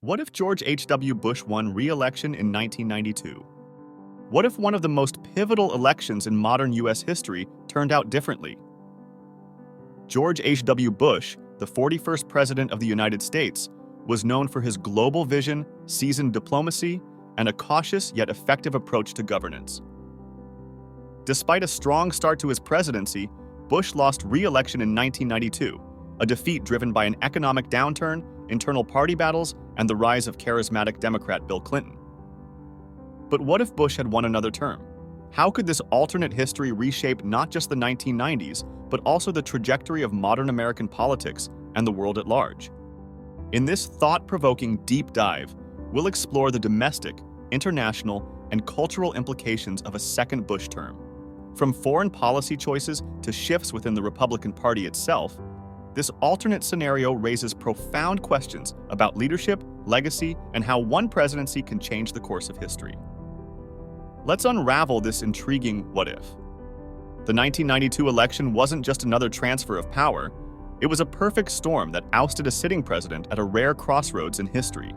What if George H.W. Bush won re-election in 1992? What if one of the most pivotal elections in modern U.S. history turned out differently? George H.W. Bush, the 41st President of the United States, was known for his global vision, seasoned diplomacy, and a cautious yet effective approach to governance. Despite a strong start to his presidency, Bush lost re-election in 1992, a defeat driven by an economic downturn, internal party battles, and the rise of charismatic Democrat Bill Clinton. But what if Bush had won another term? How could this alternate history reshape not just the 1990s, but also the trajectory of modern American politics and the world at large? In this thought-provoking deep dive, we'll explore the domestic, international, and cultural implications of a second Bush term. From foreign policy choices to shifts within the Republican Party itself, this alternate scenario raises profound questions about leadership, legacy, and how one presidency can change the course of history. Let's unravel this intriguing what if. The 1992 election wasn't just another transfer of power, it was a perfect storm that ousted a sitting president at a rare crossroads in history.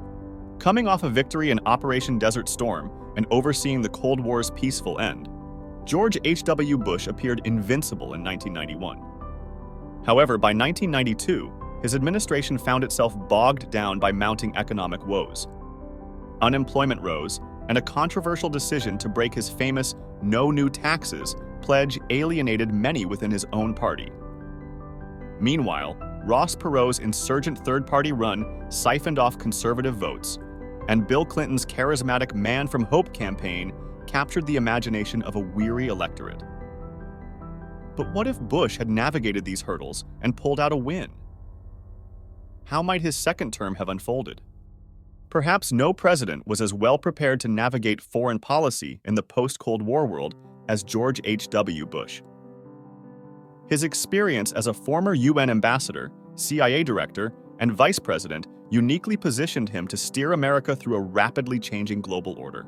Coming off a victory in Operation Desert Storm and overseeing the Cold War's peaceful end, George H.W. Bush appeared invincible in 1991. However, by 1992, his administration found itself bogged down by mounting economic woes. Unemployment rose, and a controversial decision to break his famous "no new taxes" pledge alienated many within his own party. Meanwhile, Ross Perot's insurgent third-party run siphoned off conservative votes, and Bill Clinton's charismatic Man from Hope campaign captured the imagination of a weary electorate. But what if Bush had navigated these hurdles and pulled out a win? How might his second term have unfolded? Perhaps no president was as well prepared to navigate foreign policy in the post-Cold War world as George H.W. Bush. His experience as a former UN ambassador, CIA director, and vice president uniquely positioned him to steer America through a rapidly changing global order.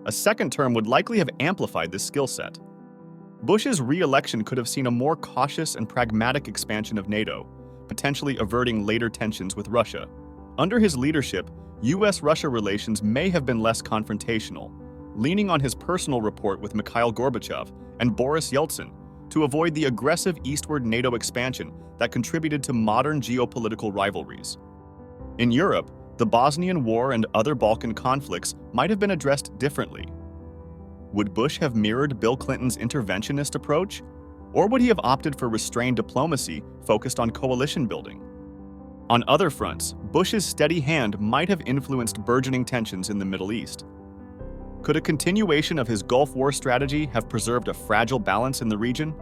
A second term would likely have amplified this skill set. Bush's re-election could have seen a more cautious and pragmatic expansion of NATO, potentially averting later tensions with Russia. Under his leadership, U.S.-Russia relations may have been less confrontational, leaning on his personal rapport with Mikhail Gorbachev and Boris Yeltsin to avoid the aggressive eastward NATO expansion that contributed to modern geopolitical rivalries. In Europe, the Bosnian War and other Balkan conflicts might have been addressed differently. Would Bush have mirrored Bill Clinton's interventionist approach? Or would he have opted for restrained diplomacy focused on coalition building? On other fronts, Bush's steady hand might have influenced burgeoning tensions in the Middle East. Could a continuation of his Gulf War strategy have preserved a fragile balance in the region?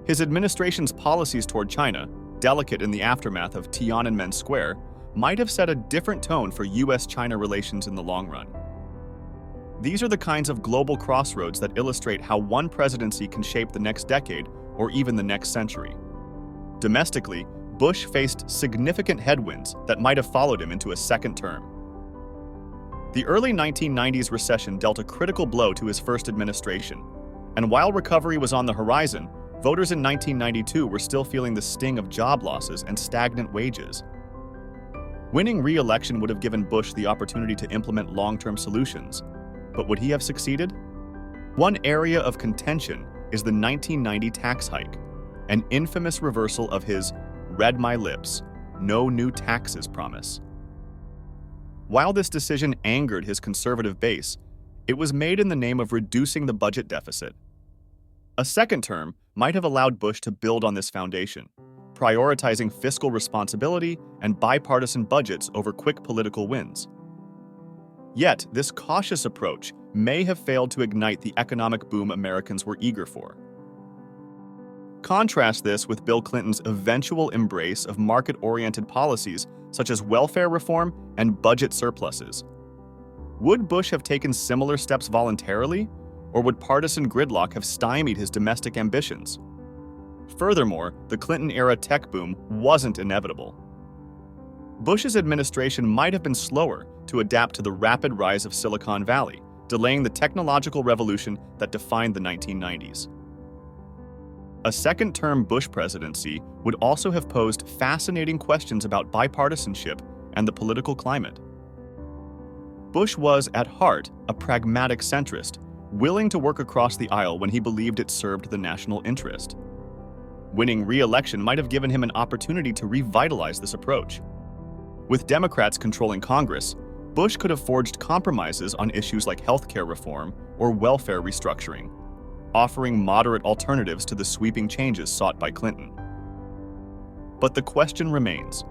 His administration's policies toward China, delicate in the aftermath of Tiananmen Square, might have set a different tone for U.S.-China relations in the long run. These are the kinds of global crossroads that illustrate how one presidency can shape the next decade or even the next century. Domestically, Bush faced significant headwinds that might have followed him into a second term. The early 1990s recession dealt a critical blow to his first administration, and while recovery was on the horizon, voters in 1992 were still feeling the sting of job losses and stagnant wages. Winning re-election would have given Bush the opportunity to implement long-term solutions, but would he have succeeded? One area of contention is the 1990 tax hike, an infamous reversal of his "read my lips, no new taxes" promise. While this decision angered his conservative base, it was made in the name of reducing the budget deficit. A second term might have allowed Bush to build on this foundation, prioritizing fiscal responsibility and bipartisan budgets over quick political wins. Yet, this cautious approach may have failed to ignite the economic boom Americans were eager for. Contrast this with Bill Clinton's eventual embrace of market-oriented policies such as welfare reform and budget surpluses. Would Bush have taken similar steps voluntarily, or would partisan gridlock have stymied his domestic ambitions? Furthermore, the Clinton-era tech boom wasn't inevitable. Bush's administration might have been slower to adapt to the rapid rise of Silicon Valley, delaying the technological revolution that defined the 1990s. A second-term Bush presidency would also have posed fascinating questions about bipartisanship and the political climate. Bush was, at heart, a pragmatic centrist, willing to work across the aisle when he believed it served the national interest. Winning re-election might have given him an opportunity to revitalize this approach. With Democrats controlling Congress, Bush could have forged compromises on issues like healthcare reform or welfare restructuring, offering moderate alternatives to the sweeping changes sought by Clinton. But the question remains: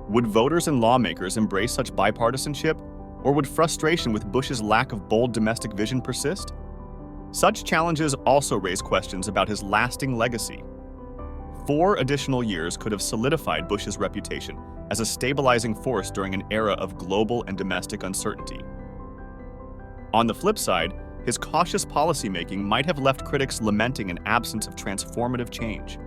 would voters and lawmakers embrace such bipartisanship, or would frustration with Bush's lack of bold domestic vision persist? Such challenges also raise questions about his lasting legacy. 4 additional years could have solidified Bush's reputation as a stabilizing force during an era of global and domestic uncertainty. On the flip side, his cautious policymaking might have left critics lamenting an absence of transformative change.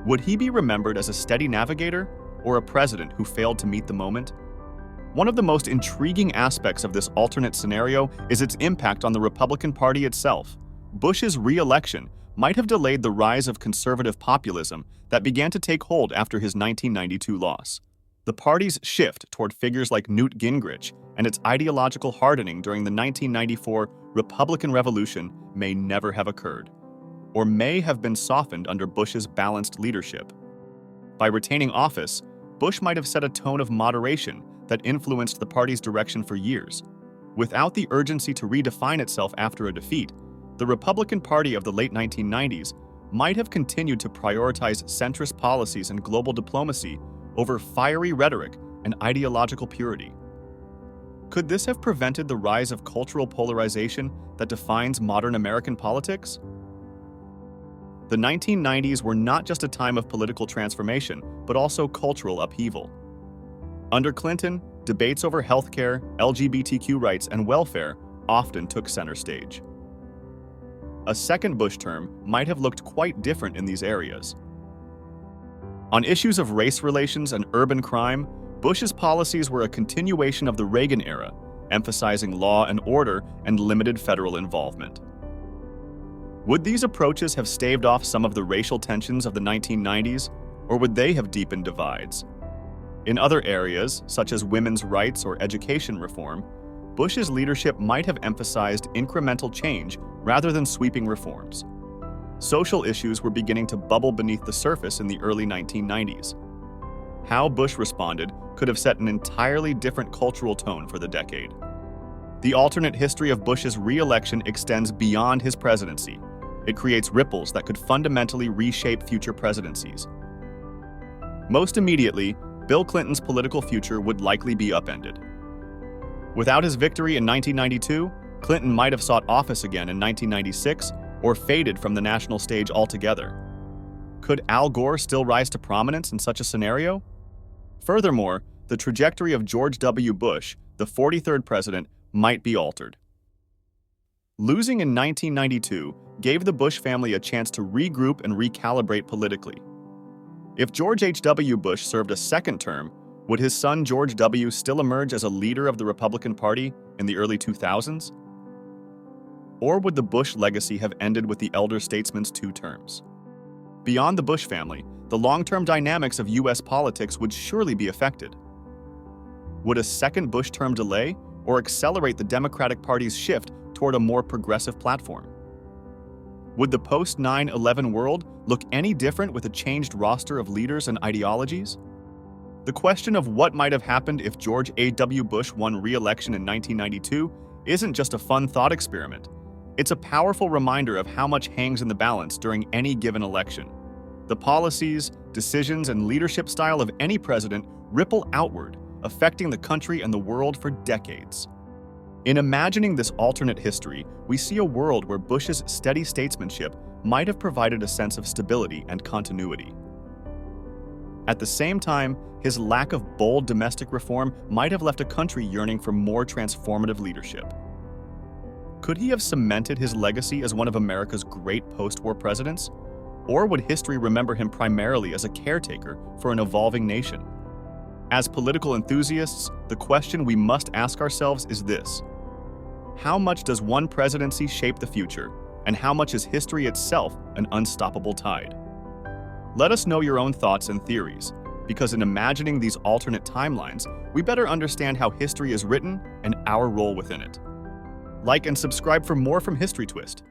Would he be remembered as a steady navigator or a president who failed to meet the moment? One of the most intriguing aspects of this alternate scenario is its impact on the Republican Party itself. Bush's re-election might have delayed the rise of conservative populism that began to take hold after his 1992 loss. The party's shift toward figures like Newt Gingrich and its ideological hardening during the 1994 Republican Revolution may never have occurred, or may have been softened under Bush's balanced leadership. By retaining office, Bush might have set a tone of moderation that influenced the party's direction for years. Without the urgency to redefine itself after a defeat, the Republican Party of the late 1990s might have continued to prioritize centrist policies and global diplomacy over fiery rhetoric and ideological purity. Could this have prevented the rise of cultural polarization that defines modern American politics? The 1990s were not just a time of political transformation, but also cultural upheaval. Under Clinton, debates over healthcare, LGBTQ rights, and welfare often took center stage. A second Bush term might have looked quite different in these areas. On issues of race relations and urban crime, Bush's policies were a continuation of the Reagan era, emphasizing law and order and limited federal involvement. Would these approaches have staved off some of the racial tensions of the 1990s, or would they have deepened divides? In other areas, such as women's rights or education reform, Bush's leadership might have emphasized incremental change rather than sweeping reforms. Social issues were beginning to bubble beneath the surface in the early 1990s. How Bush responded could have set an entirely different cultural tone for the decade. The alternate history of Bush's re-election extends beyond his presidency. It creates ripples that could fundamentally reshape future presidencies. Most immediately, Bill Clinton's political future would likely be upended. Without his victory in 1992, Clinton might have sought office again in 1996 or faded from the national stage altogether. Could Al Gore still rise to prominence in such a scenario? Furthermore, the trajectory of George W. Bush, the 43rd president, might be altered. Losing in 1992 gave the Bush family a chance to regroup and recalibrate politically. If George H.W. Bush served a second term, would his son George W. still emerge as a leader of the Republican Party in the early 2000s? Or would the Bush legacy have ended with the elder statesman's 2 terms? Beyond the Bush family, the long-term dynamics of U.S. politics would surely be affected. Would a second Bush term delay or accelerate the Democratic Party's shift toward a more progressive platform? Would the post-9/11 world look any different with a changed roster of leaders and ideologies? The question of what might have happened if George H.W. Bush won re-election in 1992 isn't just a fun thought experiment. It's a powerful reminder of how much hangs in the balance during any given election. The policies, decisions, and leadership style of any president ripple outward, affecting the country and the world for decades. In imagining this alternate history, we see a world where Bush's steady statesmanship might have provided a sense of stability and continuity. At the same time, his lack of bold domestic reform might have left a country yearning for more transformative leadership. Could he have cemented his legacy as one of America's great post-war presidents? Or would history remember him primarily as a caretaker for an evolving nation? As political enthusiasts, the question we must ask ourselves is this: how much does one presidency shape the future, and how much is history itself an unstoppable tide? Let us know your own thoughts and theories. because in imagining these alternate timelines, we better understand how history is written and our role within it. Like and subscribe for more from History Twist.